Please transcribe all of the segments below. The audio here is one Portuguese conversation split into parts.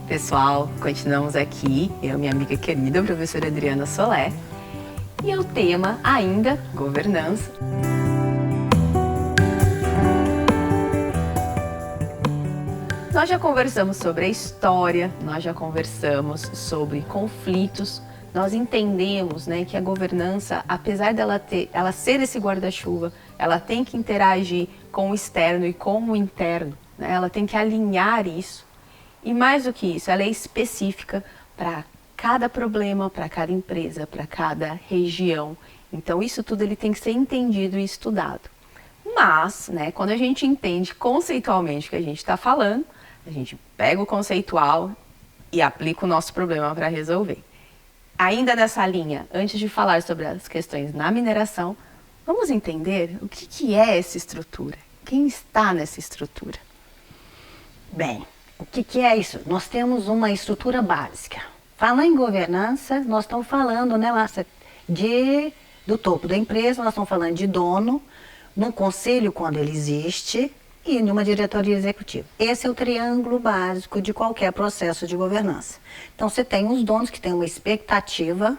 pessoal, continuamos aqui, eu e minha amiga querida, a professora Adriana Solé, e o tema ainda, governança. Nós já conversamos sobre a história, nós já conversamos sobre conflitos, nós entendemos, né, que a governança, apesar dela ser esse guarda-chuva, ela tem que interagir com o externo e com o interno, né? Ela tem que alinhar isso. E mais do que isso, ela é específica para cada problema, para cada empresa, para cada região. Então isso tudo ele tem que ser entendido e estudado. Mas, né, quando a gente entende conceitualmente o que a gente está falando, a gente pega o conceitual e aplica o nosso problema para resolver. Ainda nessa linha, antes de falar sobre as questões na mineração, vamos entender o que é essa estrutura? Quem está nessa estrutura? Bem, o que é isso? Nós temos uma estrutura básica. Falando em governança, nós estamos falando, né, Márcia, do topo da empresa, nós estamos falando de dono, num conselho quando ele existe e numa diretoria executiva. Esse é o triângulo básico de qualquer processo de governança. Então você tem os donos que têm uma expectativa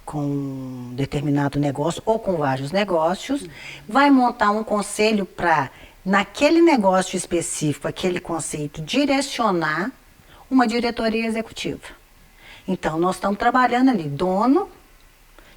com um determinado negócio ou com vários negócios, vai montar um conselho para, naquele negócio específico, aquele conceito, direcionar uma diretoria executiva. Então, nós estamos trabalhando ali, dono,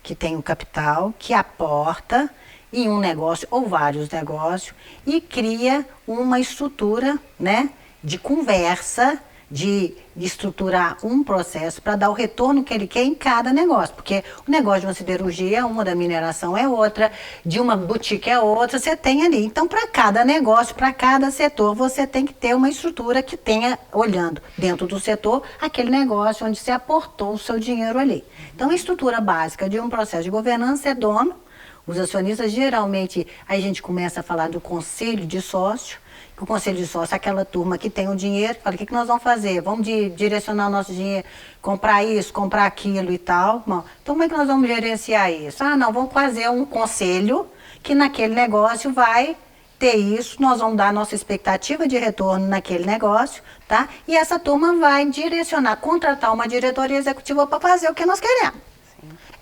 que tem o capital, que aporta em um negócio ou vários negócios e cria uma estrutura, né, de conversa, de estruturar um processo para dar o retorno que ele quer em cada negócio. Porque o negócio de uma siderurgia é uma, da mineração é outra, de uma boutique é outra, você tem ali. Então, para cada negócio, para cada setor, você tem que ter uma estrutura que tenha, olhando dentro do setor, aquele negócio onde você aportou o seu dinheiro ali. Então, a estrutura básica de um processo de governança é dono. Os acionistas, geralmente, aí a gente começa a falar do conselho de sócio. O conselho de sócio é aquela turma que tem o dinheiro, fala, o que nós vamos fazer? Vamos direcionar o nosso dinheiro, comprar isso, comprar aquilo e tal. Bom, então, como é que nós vamos gerenciar isso? Ah, não, vamos fazer um conselho que naquele negócio vai ter isso, nós vamos dar a nossa expectativa de retorno naquele negócio, tá? E essa turma vai direcionar, contratar uma diretoria executiva para fazer o que nós queremos.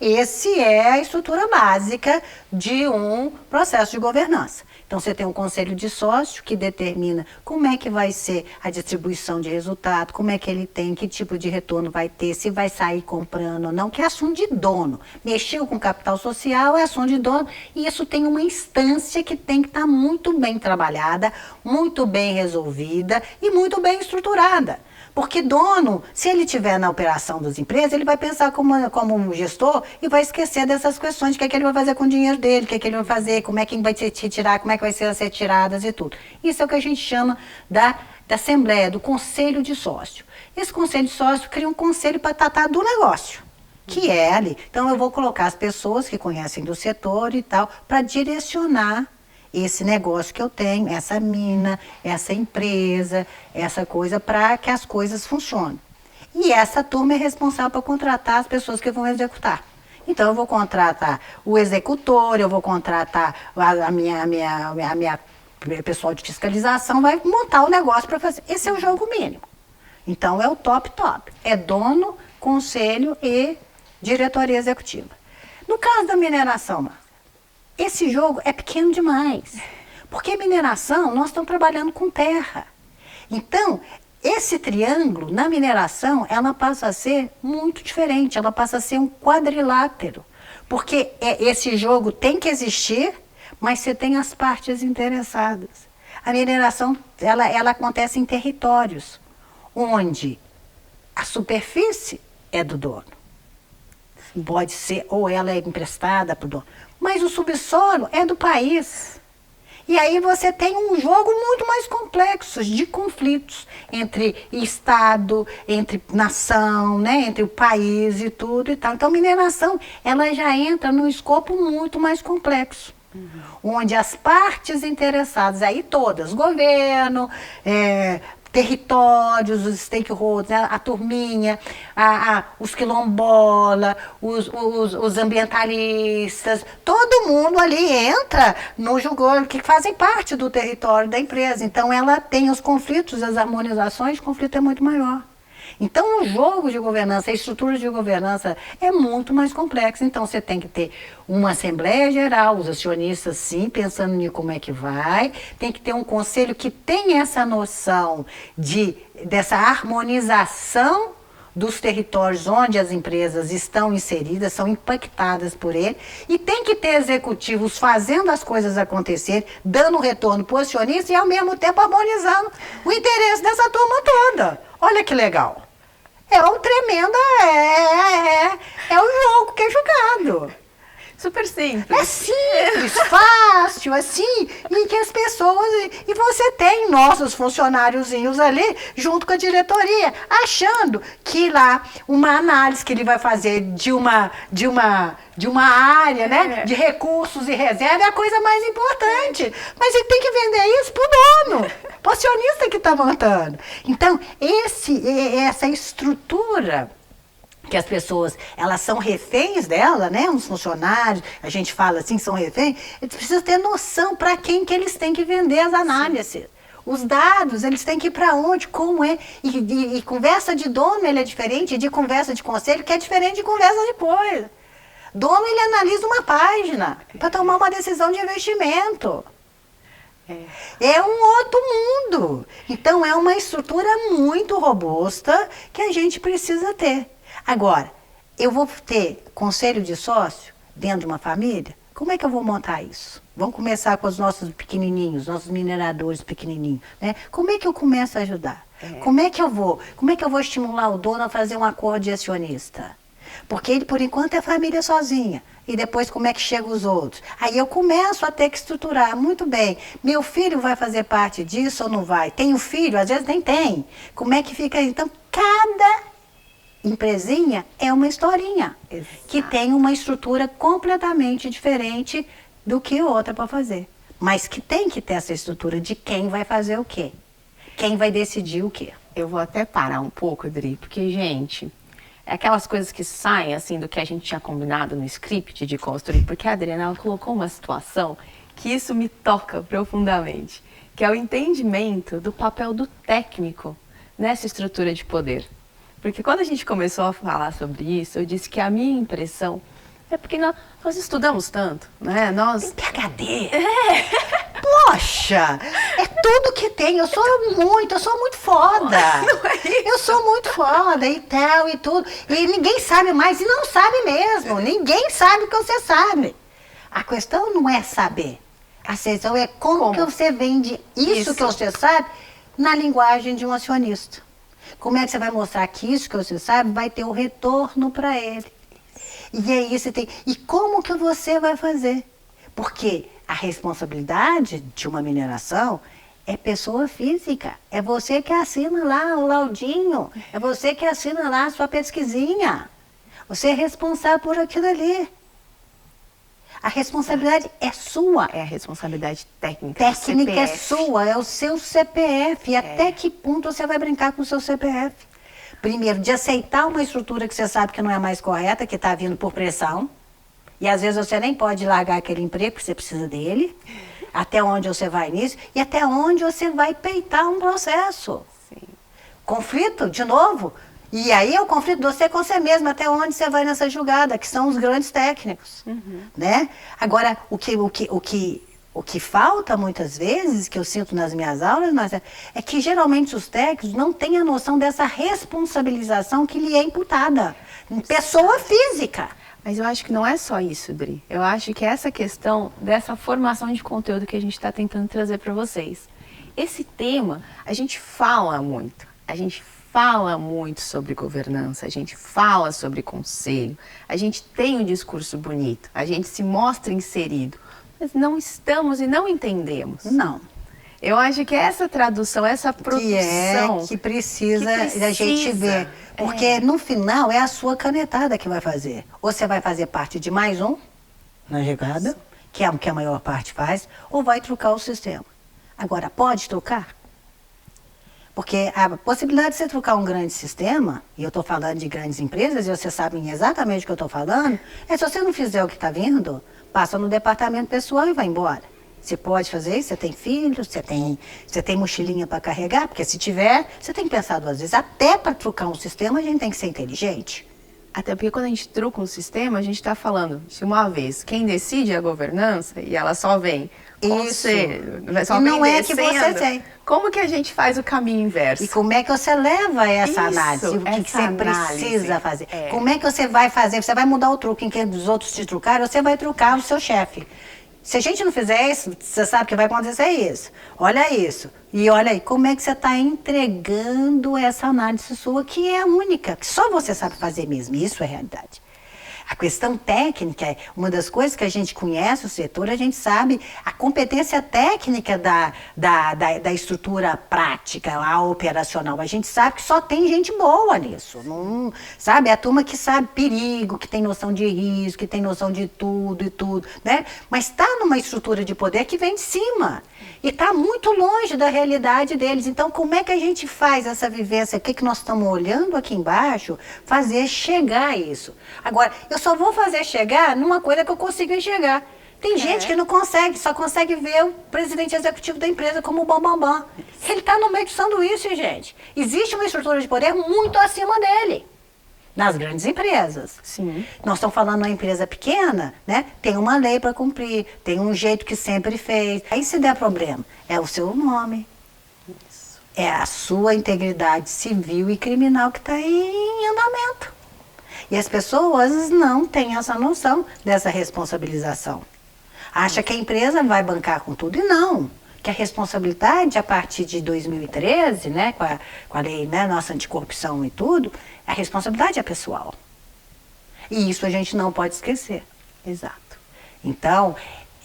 Esse é a estrutura básica de um processo de governança. Então, você tem um conselho de sócio que determina como é que vai ser a distribuição de resultado, como é que ele tem, que tipo de retorno vai ter, se vai sair comprando ou não, que é assunto de dono. Mexeu com capital social é assunto de dono e isso tem uma instância que tem que estar muito bem trabalhada, muito bem resolvida e muito bem estruturada. Porque dono, se ele estiver na operação das empresas, ele vai pensar como um gestor e vai esquecer dessas questões, o que é que ele vai fazer com o dinheiro dele, o que é que ele vai fazer, como é que vai se retirar, como é que vai ser as retiradas e tudo. Isso é o que a gente chama da assembleia, do conselho de sócio. Esse conselho de sócio cria um conselho para tratar do negócio, que é ali. Então eu vou colocar as pessoas que conhecem do setor e tal, para direcionar esse negócio que eu tenho, essa mina, essa empresa, essa coisa, para que as coisas funcionem. E essa turma é responsável por contratar as pessoas que vão executar. Então, eu vou contratar o executor, eu vou contratar a minha pessoal de fiscalização, vai montar o negócio para fazer. Esse é o jogo mínimo. Então, é o top. É dono, conselho e diretoria executiva. No caso da mineração, esse jogo é pequeno demais, porque mineração, nós estamos trabalhando com terra. Então, esse triângulo, na mineração, ela passa a ser muito diferente, ela passa a ser um quadrilátero. Porque esse jogo tem que existir, mas você tem as partes interessadas. A mineração, ela acontece em territórios, onde a superfície é do dono. Pode ser, ou ela é emprestada para o dono. Mas o subsolo é do país. E aí você tem um jogo muito mais complexo de conflitos entre Estado, entre nação, né, entre o país e tudo e tal. Então, a mineração, ela já entra num escopo muito mais complexo. Onde as partes interessadas, aí todas, governo, territórios, os stakeholders, né, a turminha, os quilombola, os ambientalistas, todo mundo ali entra no jogo, que fazem parte do território da empresa. Então, ela tem os conflitos, as harmonizações, o conflito é muito maior. Então, o jogo de governança, a estrutura de governança é muito mais complexa. Então, você tem que ter uma Assembleia Geral, os acionistas, sim, pensando em como é que vai. Tem que ter um conselho que tenha essa noção dessa harmonização dos territórios onde as empresas estão inseridas, são impactadas por ele. E tem que ter executivos fazendo as coisas acontecer, dando retorno para o acionista e, ao mesmo tempo, harmonizando o interesse dessa turma toda. Olha que legal. É um tremendo, é o jogo que é jogado. Super simples. É simples, fácil, assim, e que as pessoas, e você tem nossos funcionáriozinhos ali, junto com a diretoria, achando que lá uma análise que ele vai fazer de uma área, né, de recursos e reserva é a coisa mais importante. Mas ele tem que vender isso pro dono, pro acionista que está montando. Então, essa estrutura que as pessoas, elas são reféns dela, né? Os funcionários, a gente fala assim, são reféns, eles precisam ter noção para quem que eles têm que vender as análises. Os dados, eles têm que ir para onde, como é. E conversa de dono, ele é diferente de conversa de conselho, que é diferente de conversa de coisa. Dono, ele analisa uma página para tomar uma decisão de investimento. É um outro mundo. Então, é uma estrutura muito robusta que a gente precisa ter. Agora, eu vou ter conselho de sócio dentro de uma família? Como é que eu vou montar isso? Vamos começar com os nossos pequenininhos, nossos mineradores pequenininhos, né? Como é que eu começo a ajudar? Como é que eu vou estimular o dono a fazer um acordo de acionista? Porque ele, por enquanto, é família sozinha. E depois, como é que chegam os outros? Aí eu começo a ter que estruturar. Muito bem, meu filho vai fazer parte disso ou não vai? Tenho filho? Às vezes nem tem. Como é que fica? Então, cada empresinha é uma historinha. Exato. Que tem uma estrutura completamente diferente do que outra para fazer. Mas que tem que ter essa estrutura de quem vai fazer o quê. Quem vai decidir o quê. Eu vou até parar um pouco, Adri, porque, gente, é aquelas coisas que saem, assim, do que a gente tinha combinado no script de construir, porque a Adriana, ela colocou uma situação que isso me toca profundamente, que é o entendimento do papel do técnico nessa estrutura de poder. Porque quando a gente começou a falar sobre isso, eu disse que a minha impressão é porque nós estudamos tanto, né? Tem PhD. Poxa, é tudo que tem. Eu sou muito foda. Não é isso. Eu sou muito foda e tal e tudo. E ninguém sabe mais, e não sabe mesmo. Ninguém sabe o que você sabe. A questão não é saber. A questão é como que você vende isso que você sabe na linguagem de um acionista. Como é que você vai mostrar que isso que você sabe vai ter o retorno para ele? E aí você tem. E como que você vai fazer? Porque a responsabilidade de uma mineração é pessoa física. É você que assina lá o laudinho. É você que assina lá a sua pesquisinha. Você é responsável por aquilo ali. A responsabilidade é sua. É a responsabilidade técnica. Técnica é sua, é o seu CPF. E até que ponto você vai brincar com o seu CPF? Primeiro, de aceitar uma estrutura que você sabe que não é mais correta, que está vindo por pressão. E às vezes você nem pode largar aquele emprego, porque você precisa dele. Até onde você vai nisso. E até onde você vai peitar um processo. Sim. Conflito, de novo. E aí é o conflito de você com você mesmo, até onde você vai nessa jogada, que são os grandes técnicos, né? Agora, o que falta muitas vezes, que eu sinto nas minhas aulas, é que geralmente os técnicos não têm a noção dessa responsabilização que lhe é imputada. Pessoa física. Mas eu acho que não é só isso, Dri. Eu acho que é essa questão dessa formação de conteúdo que a gente está tentando trazer para vocês. Esse tema, a gente fala muito. A gente fala muito sobre governança, a gente fala sobre conselho, a gente tem um discurso bonito, a gente se mostra inserido, mas não estamos e não entendemos. Não. Eu acho que essa tradução, essa produção... Que precisa da gente ver. Porque no final é a sua canetada que vai fazer. Ou você vai fazer parte de mais um na jogada, que é o que a maior parte faz, ou vai trocar o sistema. Agora, pode trocar? Porque a possibilidade de você trocar um grande sistema, e eu estou falando de grandes empresas, e vocês sabem exatamente o que eu estou falando, é se você não fizer o que está vindo, passa no departamento pessoal e vai embora. Você pode fazer isso? Você tem filhos? Você tem mochilinha para carregar? Porque se tiver, você tem que pensar duas vezes. Até para trucar um sistema, a gente tem que ser inteligente. Até porque quando a gente truca um sistema, a gente está falando, de uma vez, quem decide é a governança e ela só vem conselho, só e vem não é que descendo. você tem. Como que a gente faz o caminho inverso? E como é que você leva essa Isso, análise? O que você análise. precisa fazer? Como é que você vai fazer? Você vai mudar o truque em que os outros te trucaram, você vai trucar o seu chefe. Se a gente não fizer isso, você sabe que vai acontecer isso. Olha isso. E olha aí, como é que você está entregando essa análise sua, que é única, que só você sabe fazer mesmo. Isso é realidade. A questão técnica é uma das coisas que a gente conhece o setor, a gente sabe a competência técnica da estrutura prática, a operacional. A gente sabe que só tem gente boa nisso. Não, sabe? É a turma que sabe perigo, que tem noção de risco, que tem noção de tudo e tudo, né? Mas está numa estrutura de poder que vem de cima. E está muito longe da realidade deles. Então, como é que a gente faz essa vivência? O que nós estamos olhando aqui embaixo? Fazer chegar a isso. Agora, eu só vou fazer chegar numa coisa que eu consigo enxergar. Tem gente que não consegue, só consegue ver o presidente executivo da empresa como o bambambam. Ele está no meio do sanduíche, gente. Existe uma estrutura de poder muito acima dele. Nas grandes empresas. Sim. Nós estamos falando de uma empresa pequena, né? Tem uma lei para cumprir, tem um jeito que sempre fez. Aí se der problema, é o seu nome. Isso. É a sua integridade civil e criminal que está em andamento. E as pessoas não têm essa noção dessa responsabilização. Acha que a empresa vai bancar com tudo e não. Que a responsabilidade, a partir de 2013, né, com a lei, né, nossa anticorrupção e tudo, a responsabilidade é pessoal. E isso a gente não pode esquecer. Exato. Então,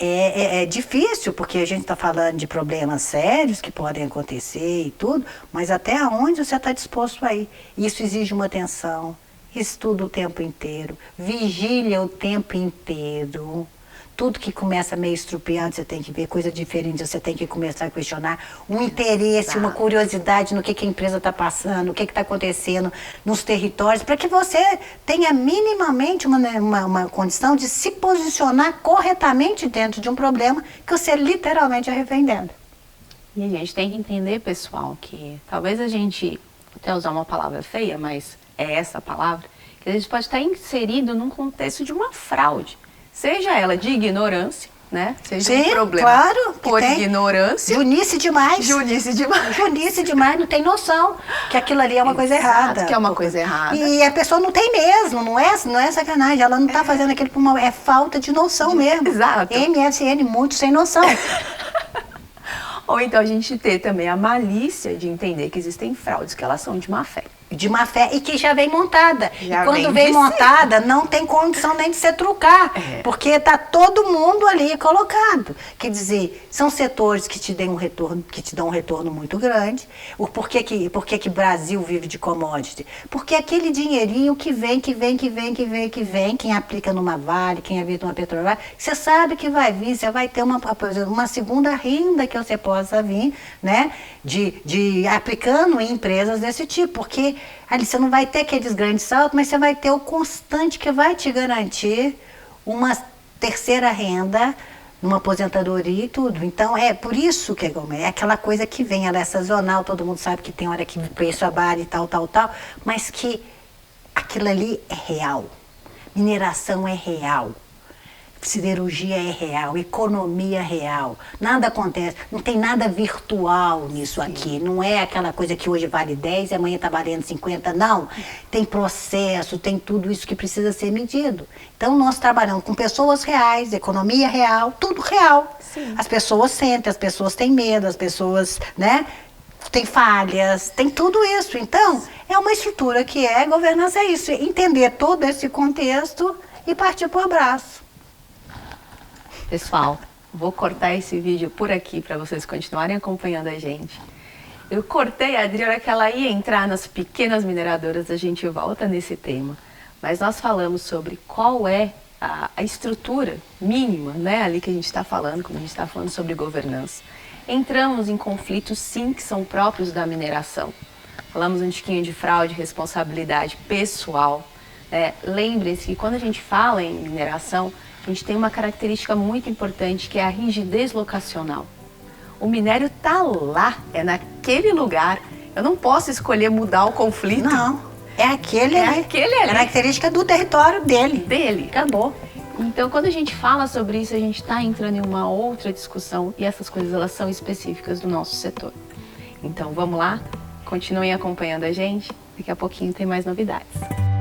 é difícil, porque a gente está falando de problemas sérios que podem acontecer e tudo, mas até onde você está disposto a ir? Isso exige uma atenção, estudo o tempo inteiro, vigília o tempo inteiro. Tudo que começa meio estrupiando, você tem que ver coisa diferente, você tem que começar a questionar um interesse, uma curiosidade no que a empresa está passando, o que está acontecendo nos territórios, para que você tenha minimamente uma condição de se posicionar corretamente dentro de um problema que você literalmente é refém dentro. E a gente tem que entender, pessoal, que talvez a gente, até usar uma palavra feia, mas é essa a palavra, que a gente pode estar inserido num contexto de uma fraude. Seja ela de ignorância, né? Seja Sim, um problema claro, por ignorância. Junice demais. Junice demais. Junice demais, não tem noção que aquilo ali é uma coisa errada. Que é uma coisa errada. E a pessoa não tem mesmo, não é sacanagem. Ela não está fazendo aquilo por uma... É falta de noção mesmo. Exato. MSN, muito sem noção. Ou então a gente ter também a malícia de entender que existem fraudes, que elas são de má fé. De má fé e que já vem montada. Já e quando vem vem montada, não tem condição nem de se trucar. Porque está todo mundo ali colocado. Quer dizer, são setores que te dão um retorno, que te dão um retorno muito grande. Por que Brasil vive de commodity? Porque aquele dinheirinho que vem, quem aplica numa Vale, quem aplica numa Petrobras, você sabe que vai vir, você vai ter uma segunda renda que você possa vir, né? De aplicando em empresas desse tipo, porque ali você não vai ter aqueles grandes saltos, mas você vai ter o constante que vai te garantir uma terceira renda, uma aposentadoria e tudo. Então, é por isso que é aquela coisa que vem, ela é sazonal, todo mundo sabe que tem hora que o preço abate e tal, mas que aquilo ali é real. Mineração é real. Siderurgia é real, economia é real, nada acontece, não tem nada virtual nisso aqui, não é aquela coisa que hoje vale 10 e amanhã está valendo 50, não, tem processo, tem tudo isso que precisa ser medido. Então nós trabalhamos com pessoas reais, economia real, tudo real. Sim. As pessoas sentem, as pessoas têm medo, as pessoas, né, tem falhas, tem tudo isso. Então é uma estrutura que é governança, é isso, entender todo esse contexto e partir para o abraço. Pessoal, vou cortar esse vídeo por aqui para vocês continuarem acompanhando a gente. Eu cortei a Adriana que ela ia entrar nas pequenas mineradoras, a gente volta nesse tema. Mas nós falamos sobre qual é a estrutura mínima, né, ali que a gente está falando, quando a gente está falando sobre governança. Entramos em conflitos, sim, que são próprios da mineração. Falamos um tiquinho de fraude, responsabilidade pessoal. Lembre-se que quando a gente fala em mineração, a gente tem uma característica muito importante que é a rigidez locacional. O minério está lá, é naquele lugar. Eu não posso escolher mudar o conflito. Não, é aquele ali. Aquele ali. Característica do território dele. Dele. Acabou. Então, quando a gente fala sobre isso, a gente está entrando em uma outra discussão e essas coisas elas são específicas do nosso setor. Então, vamos lá? Continuem acompanhando a gente. Daqui a pouquinho tem mais novidades.